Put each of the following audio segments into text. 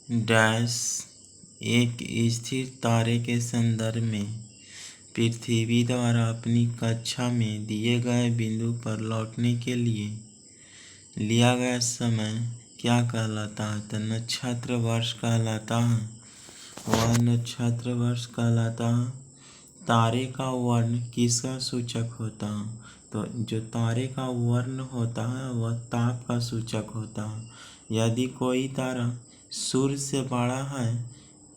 Dash एक स्थिर तारे के संदर्भ में पृथ्वी द्वारा अपनी कक्षा में दिए गए बिंदु पर लौटने के लिए लिया गया समय क्या कहलाता है? तो नक्षत्र वर्ष कहलाता है। वह नक्षत्र वर्ष कहलाता है। तारे का वर्ण किसका सूचक होता है? तो जो तारे का वर्ण होता है वह ताप का सूचक होता है। यदि कोई तारा सूर्य से बड़ा है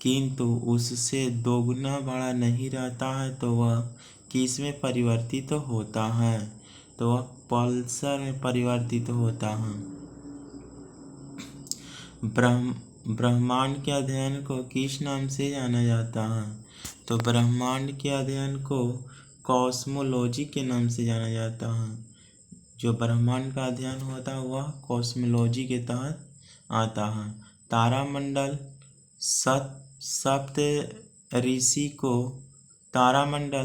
किंतु उससे दोगुना बड़ा नहीं रहता है तो वह किस में परिवर्तित होता है? तो वह पल्सर में परिवर्तित होता है। ब्रह्मांड के अध्ययन को किस नाम से जाना जाता है? तो ब्रह्मांड के अध्ययन को कॉस्मोलॉजी के नाम से जाना जाता है। जो ब्रह्मांड का अध्ययन होता है वह कॉस्मोलॉजी के तहत आता है। तारामंडल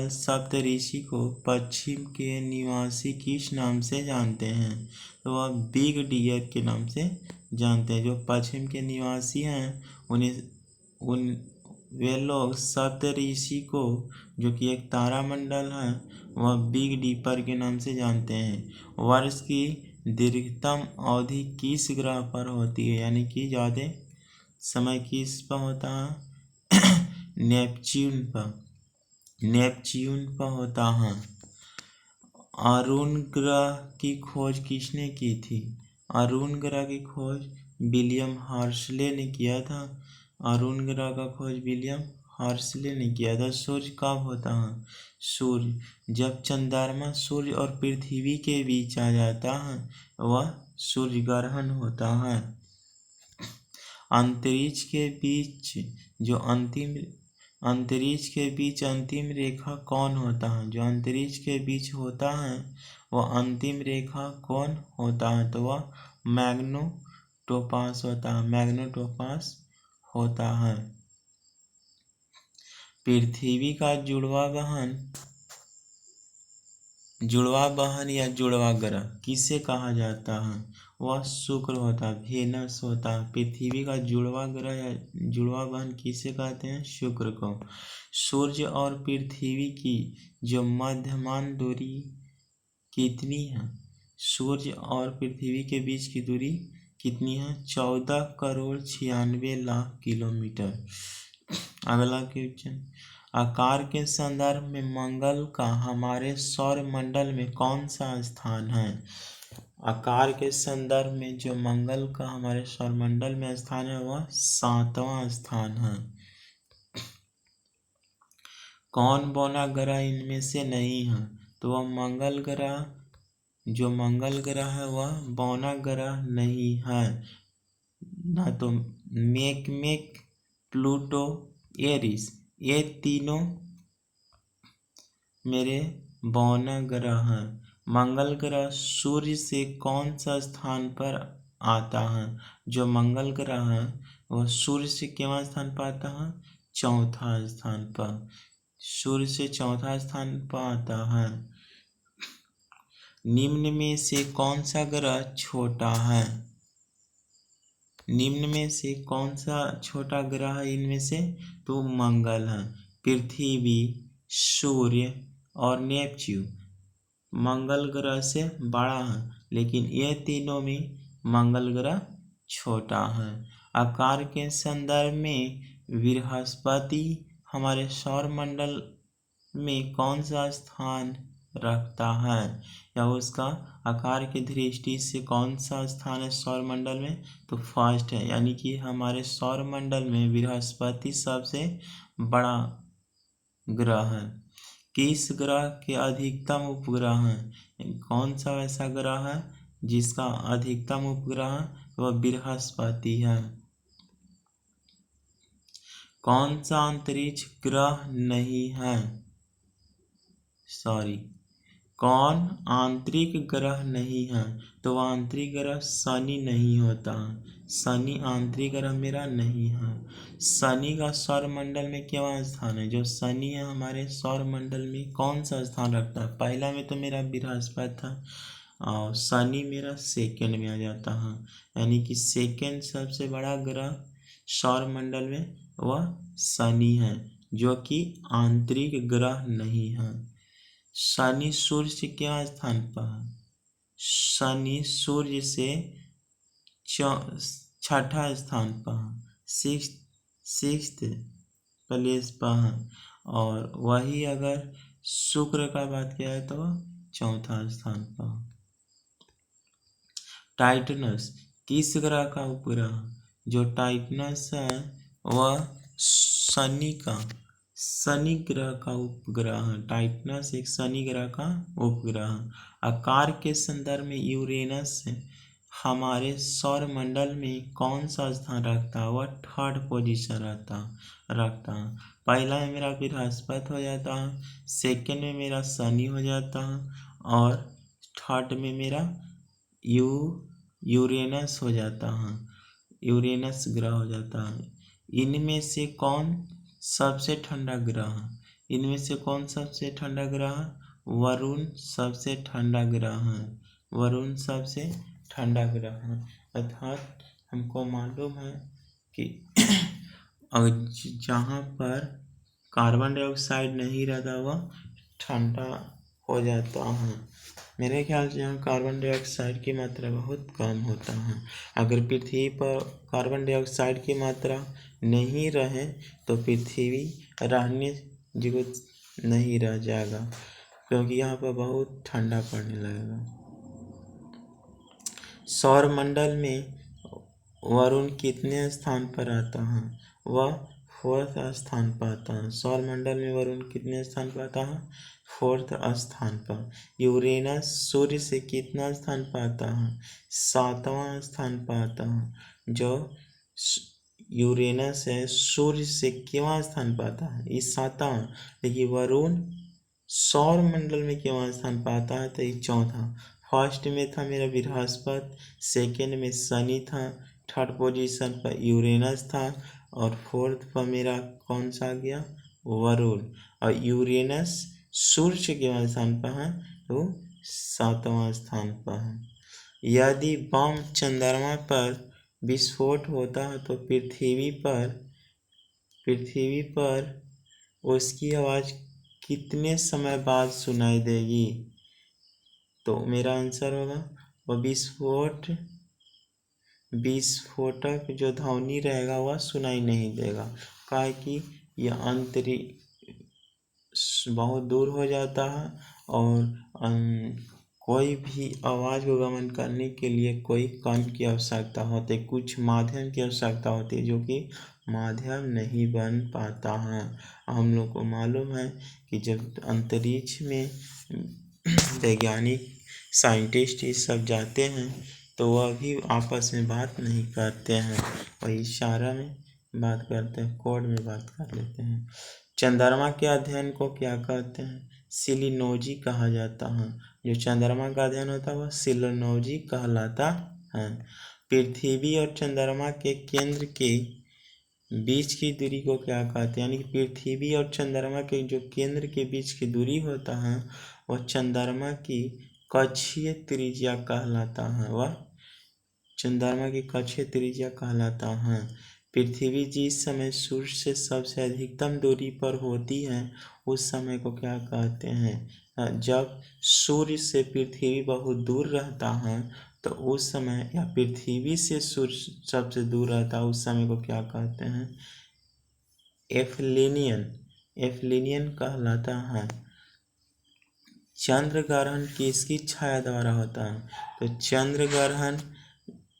सप्तऋषि को पश्चिम के निवासी किस नाम से जानते हैं? तो वह बिग डियर के नाम से जानते हैं। जो पश्चिम के निवासी हैं वे लोग सप्तऋषि को, जो कि एक तारामंडल है, वह बिग डीपर के नाम से जानते हैं। वर्ष की दीर्घतम अवधि किस ग्रह पर होती है, यानी कि ज़्यादा समय किस पर होता है? नेपच्यून पर होता है। अरुण ग्रह की खोज किसने की थी? अरुण ग्रह की खोज विलियम हर्शले ने किया था। अरुण ग्रह का खोज विलियम हर्शले ने किया था। सूर्य कब होता है? सूर्य जब चंद्रमा सूर्य और पृथ्वी के बीच आ जाता है वह सूर्य ग्रहण होता है। अंतरिक्ष के बीच अंतिम रेखा कौन होता है? जो अंतरिक्ष के बीच होता है वह अंतिम रेखा कौन होता है? तो वह मैग्नेटोपास होता है। पृथ्वी का जुड़वा बहन या जुड़वा ग्रह किसे कहा जाता है? वह शुक्र होता है, वेनस होता है। पृथ्वी का जुड़वा ग्रह या जुड़वा बहन किसे कहते हैं? शुक्र को। सूर्य और पृथ्वी की जो मध्यमान दूरी कितनी है? सूर्य और पृथ्वी के बीच की दूरी कितनी है? 14,96,00,000 किलोमीटर। अगला क्वेश्चन, आकार के संदर्भ में मंगल का हमारे सौर मंडल में कौन सा स्थान है? आकार के संदर्भ में जो मंगल का हमारे सौरमंडल में स्थान है वह 7वां स्थान है। कौन बौना ग्रह इनमें से नहीं है? तो वह मंगल ग्रह, जो मंगल ग्रह है वह बौना ग्रह नहीं है। ना तो मेकमेक, प्लूटो, एरिस, ये तीनों मेरे बौना ग्रह हैं। मंगल ग्रह सूर्य से कौन सा स्थान पर आता है? जो मंगल ग्रह है वह सूर्य से कितना स्थान पर आता है? 4था स्थान पर। सूर्य से 4था स्थान पर आता है। निम्न में से कौन सा ग्रह छोटा है? निम्न में से कौन सा छोटा ग्रह है इनमें से? तो मंगल है। पृथ्वी, सूर्य और नेपच्यून मंगल ग्रह से बड़ा है, लेकिन ये तीनों में मंगल ग्रह छोटा है। आकार के संदर्भ में बृहस्पति हमारे सौर मंडल में कौन सा स्थान रखता है, या उसका आकार की दृष्टि से कौन सा स्थान है सौर मंडल में? तो फर्स्ट है, यानी कि हमारे सौर मंडल में बृहस्पति सबसे बड़ा ग्रह है। किस ग्रह के अधिकतम उपग्रह हैं? कौन सा ऐसा ग्रह है जिसका अधिकतम उपग्रह है? वह बृहस्पति है। कौन सा अंतरिक्ष ग्रह नहीं है? कौन आंतरिक ग्रह नहीं है? तो वह आंतरिक ग्रह शनि नहीं होता है। शनि आंतरिक ग्रह मेरा नहीं है। शनि का सौर मंडल में क्या स्थान है? जो शनि है हमारे सौर मंडल में कौन सा स्थान रखता है? पहला में तो मेरा बृहस्पति था और शनि मेरा सेकंड में आ जाता है, यानी कि सेकंड सबसे बड़ा ग्रह सौर मंडल में वह शनि है, जो कि आंतरिक ग्रह नहीं है। शनि सूर्य से क्या स्थान पर है? शनि सूर्य से छठा स्थान पर है, सिक्स्थ प्लेस पर है। और वही अगर शुक्र का बात किया है तो वह चौथा स्थान पर। टाइटनस किस ग्रह का उपग्रह? जो टाइटनस है वह शनि ग्रह का उपग्रह है। टाइटनस एक शनि ग्रह का उपग्रह है। आकार के संदर्भ में यूरेनस हमारे सौर मंडल में कौन सा स्थान रखता है? वह थर्ड पोजीशन रखता है। पहला में मेरा बृहस्पति हो जाता है, सेकंड में मेरा शनि हो जाता है, और थर्ड में मेरा यूरेनस हो जाता है, यूरेनस ग्रह हो जाता है। इनमें से कौन सबसे ठंडा ग्रह है? इनमें से कौन सबसे ठंडा ग्रह है? वरुण सबसे ठंडा ग्रह है। वरुण सबसे ठंडा ग्रह है। अर्थात हमको मालूम है कि जहाँ पर कार्बन डाइऑक्साइड नहीं रहता वह ठंडा हो जाता है। मेरे ख्याल से यहाँ कार्बन डाइऑक्साइड की मात्रा बहुत कम होता है। अगर पृथ्वी पर कार्बन डाइऑक्साइड की मात्रा नहीं रहे तो पृथ्वी रहने योग्य नहीं रह जाएगा, क्योंकि यहाँ पर बहुत ठंडा पड़ने लगेगा। सौर मंडल में वरुण कितने स्थान पर आता है? वह फोर्थ स्थान पर आता है। सौर मंडल में वरुण कितने स्थान पर आता है? फोर्थ स्थान पर। यूरेनस सूर्य से कितना स्थान पर आता है? सातवां स्थान पर आता है। जो यूरेनस है सूर्य से कितना स्थान पर आता है? ये सातवां। लेकिन वरुण सौर मंडल में कितना स्थान पर आता है? तो ये चौथा। फर्स्ट में था मेरा बृहस्पति, सेकेंड में शनि था, थर्ड पोजीशन पर यूरेनस था, और फोर्थ पर मेरा कौन सा आ गया? वरुण। और यूरेनस सूर्य के कितना स्थान पर है? तो सातवां स्थान पर है। यदि बम चंद्रमा पर विस्फोट होता है तो पृथ्वी पर उसकी आवाज़ कितने समय बाद सुनाई देगी? तो मेरा आंसर होगा वह विस्फोटक जो ध्वनि रहेगा वह सुनाई नहीं देगा, काहे कि यह अंतरिक्ष बहुत दूर हो जाता है, और कोई भी आवाज़ को गमन करने के लिए कोई कण की आवश्यकता होती है, कुछ माध्यम की आवश्यकता होती है, जो कि माध्यम नहीं बन पाता है। हम लोग को मालूम है कि जब अंतरिक्ष में वैज्ञानिक साइंटिस्ट ये सब जाते हैं तो वह भी आपस में बात नहीं करते हैं, वह इशारा में बात करते हैं, कोड में बात कर लेते हैं। चंद्रमा के अध्ययन को क्या कहते हैं? सिलिनोजी कहा जाता है। जो चंद्रमा का अध्ययन होता है वह सिलिनोजी कहलाता है। पृथ्वी और चंद्रमा के केंद्र के बीच की दूरी को क्या कहते हैं? यानी कि पृथ्वी और चंद्रमा के जो केंद्र के बीच की दूरी होता है वह चंद्रमा की कक्षीय त्रिज्या कहलाता है। वह चंद्रमा की कक्षीय त्रिज्या कहलाता है। पृथ्वी जिस समय सूर्य से सबसे अधिकतम दूरी पर होती है उस समय को क्या कहते हैं? जब सूर्य से पृथ्वी बहुत दूर रहता है तो उस समय, या पृथ्वी से सूर्य सबसे दूर रहता है उस समय को क्या कहते हैं? एफ्लिनियन कहलाता है। चंद्र ग्रहण किसकी छाया द्वारा होता है? तो चंद्र ग्रहण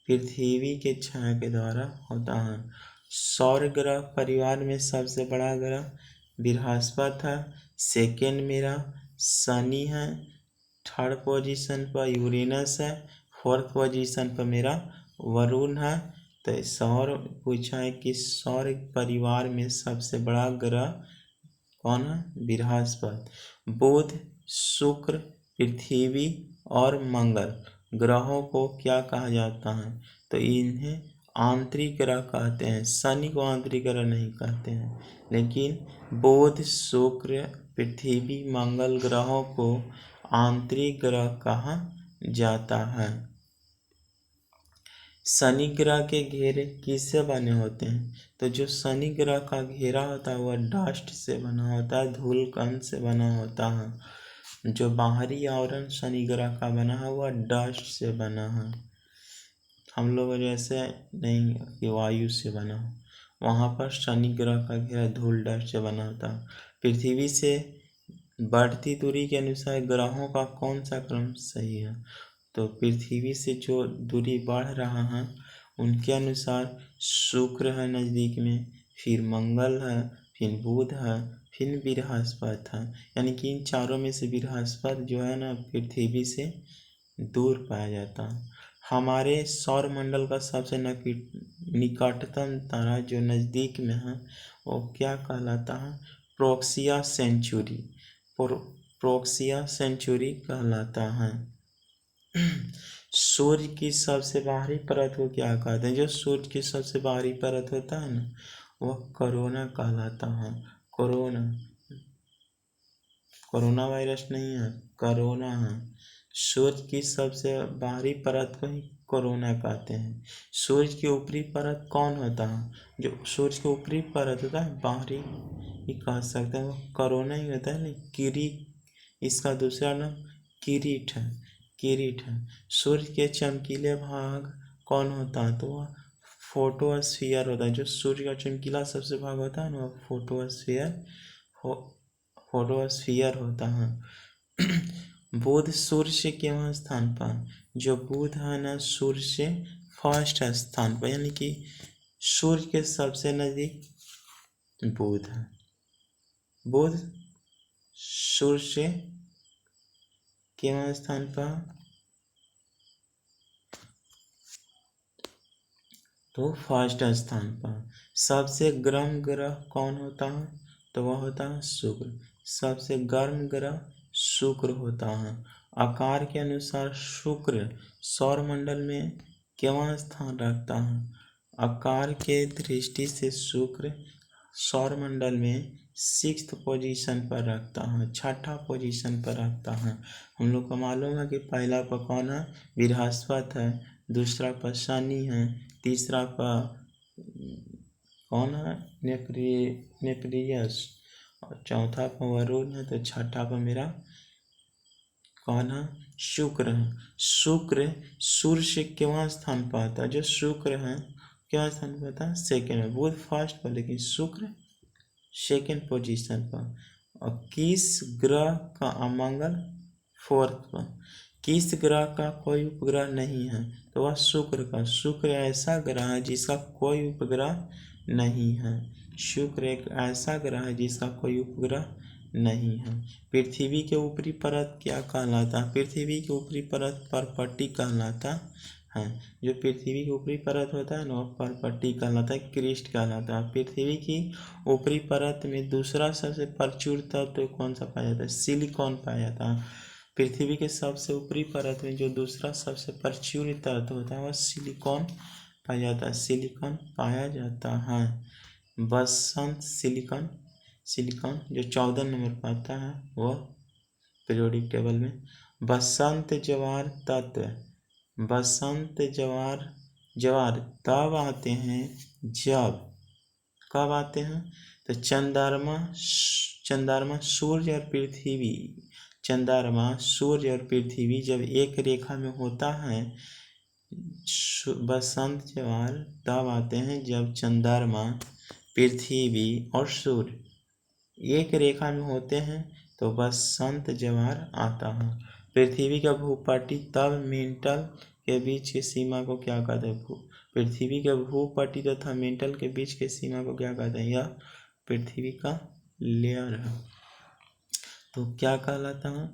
पृथ्वी के छाया के द्वारा होता है। सौर ग्रह परिवार में सबसे बड़ा ग्रह बृहस्पति है, सेकेंड मेरा शनि है, थर्ड पोजीशन पर यूरेनस है, फोर्थ पोजीशन पर मेरा वरुण है। तो सौर पूछा है कि सौर परिवार में सबसे बड़ा ग्रह कौन है? बृहस्पति। बुध, शुक्र, पृथ्वी और मंगल ग्रहों को क्या कहा जाता है? तो इन्हें आंतरिक ग्रह कहते हैं। शनि को आंतरिक ग्रह नहीं कहते हैं, लेकिन बुध, शुक्र, पृथ्वी, मंगल ग्रहों को आंतरिक ग्रह कहा जाता है। शनि ग्रह के घेरे किससे बने होते हैं? तो जो शनि ग्रह का घेरा होता है वह डस्ट से बना होता है, धूल कण से बना होता है। जो बाहरी आवरण शनि ग्रह का बना है वह डस्ट से बना है। हम लोग जैसे नहीं कि वायु से बना हो, वहाँ पर शनि ग्रह का घेरा धूल डस्ट से बना होता है। पृथ्वी से बढ़ती दूरी के अनुसार ग्रहों का कौन सा क्रम सही है? तो पृथ्वी से जो दूरी बढ़ रहा है उनके अनुसार शुक्र है नज़दीक में, फिर मंगल है, फिर बुध है, फिर बृहस्पति है। यानी कि इन चारों में से बृहस्पति जो है ना पृथ्वी से दूर पाया जाता है। हमारे सौर मंडल का सबसे निकटतम तारा जो नज़दीक में है वो क्या कहलाता है? प्रोक्सिया सेंचुरी। प्रोक्सिया सेंचुरी कहलाता है। सूर्य की सबसे बाहरी परत को क्या कहते हैं? जो सूर्य की सबसे बाहरी परत होता है ना वह कोरोना कहलाता है। कोरोना वायरस नहीं है, कोरोना है। सूर्य की सबसे बाहरी परत को ही कोरोना कहते हैं। सूर्य की ऊपरी परत कौन होता है? जो सूर्य की ऊपरी परत होता है बाहरी ही कह सकते हैं, वो कोरोना ही होता है। नहीं, किरीट, इसका दूसरा नाम किरीट है। किरीट है। सूर्य के चमकीले भाग कौन होता है? तो वह फोटोस्फीयर होता है। जो सूर्य का चमकीला सबसे भाग होता है ना वह फोटोस्फीयर होता है। बुध सूर्य से कितवें स्थान पर? जो बुध है ना सूर्य से फर्स्ट स्थान पर, यानी कि सूर्य के सबसे नजदीक बुध है। बुध सूर्य से कितवें स्थान पर? तो फर्स्ट स्थान पर। सबसे गर्म ग्रह कौन होता है? तो वह होता है शुक्र। सबसे गर्म ग्रह शुक्र होता है। आकार के अनुसार शुक्र सौरमंडल में कितवां स्थान रखता है? आकार के दृष्टि से शुक्र सौरमंडल में 6th पोजीशन पर रखता है, 6ठा पोजीशन पर रखता है। हम लोग को मालूम है कि पहला पर कौन है? बृहस्पति है, दूसरा पर शनि है, तीसरा पर कौन है? नेपरियस, और चौथा पर वरुण है, तो छठा पर मेरा कौन है? शुक्र है। शुक्र सूर्य से कितवां स्थान पर आता है? जो शुक्र है कितवां स्थान पर आता है? सेकेंड में। बुध फर्स्ट पर, लेकिन शुक्र सेकेंड पोजीशन पर। और किस ग्रह का अमंगल? फोर्थ पर। किस ग्रह का कोई उपग्रह नहीं है? तो वह शुक्र का। शुक्र ऐसा ग्रह है जिसका कोई उपग्रह नहीं है। शुक्र एक ऐसा ग्रह है जिसका कोई उपग्रह नहीं है। पृथ्वी के ऊपरी परत क्या कहलाता है? पृथ्वी के ऊपरी परत परपट्टी कहलाता है। जो पृथ्वी की ऊपरी परत होता है ना वह परपट्टी कहलाता है, क्रिस्ट कहलाता है। पृथ्वी की ऊपरी परत में दूसरा सबसे प्रचुर तत्व कौन सा पाया जाता है? सिलिकॉन पाया जाता है। पृथ्वी के सबसे ऊपरी परत में जो दूसरा सबसे प्रचुर तत्व होता है वह सिलिकॉन पाया जाता है। सिलिकॉन पाया जाता है। बसंत सिलिकॉन जो 14 नंबर पर आता है वह पीरियोडिक टेबल में। बसंत ज्वार तत्व। बसंत ज्वार तब आते हैं जब, कब आते हैं? तो चंद्रमा सूर्य और पृथ्वी, चंद्रमा सूर्य और पृथ्वी जब एक रेखा में होता है। बसंत ज्वार तब आते हैं जब चंद्रमा, पृथ्वी और सूर्य एक रेखा में होते हैं, तो बसंत ज्वार आता है। पृथ्वी का भूपट्टी तब मेंटल के बीच की सीमा को क्या कहते हैं? पृथ्वी के भूपट्टी तथा मेंटल के बीच की सीमा को क्या कहते हैं? यह पृथ्वी का लेयर है। तो क्या कहलाता है?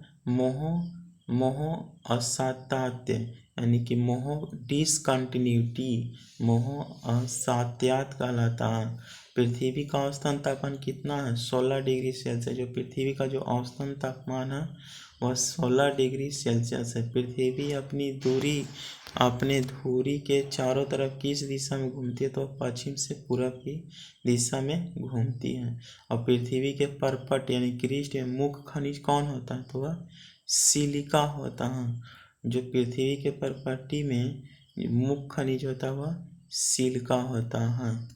मोह असात्य, यानी कि मोह डिसकंटिन्यूटी, मोह असात्यात कहलाता है। पृथ्वी का औसतन तापमान कितना है? 16 डिग्री सेल्सियस। जो पृथ्वी का जो औसतन तापमान है वह 16 डिग्री सेल्सियस है। पृथ्वी अपने धुरी के चारों तरफ किस दिशा में घूमती है? तो पश्चिम से पूर्व की दिशा में घूमती है। और पृथ्वी के परपट यानी क्रिस्ट में मुख्य खनिज कौन होता है? तो वह सिलिका होता है। जो पृथ्वी के परपट्टी में मुख्य खनिज होता है वह सिलिका होता है।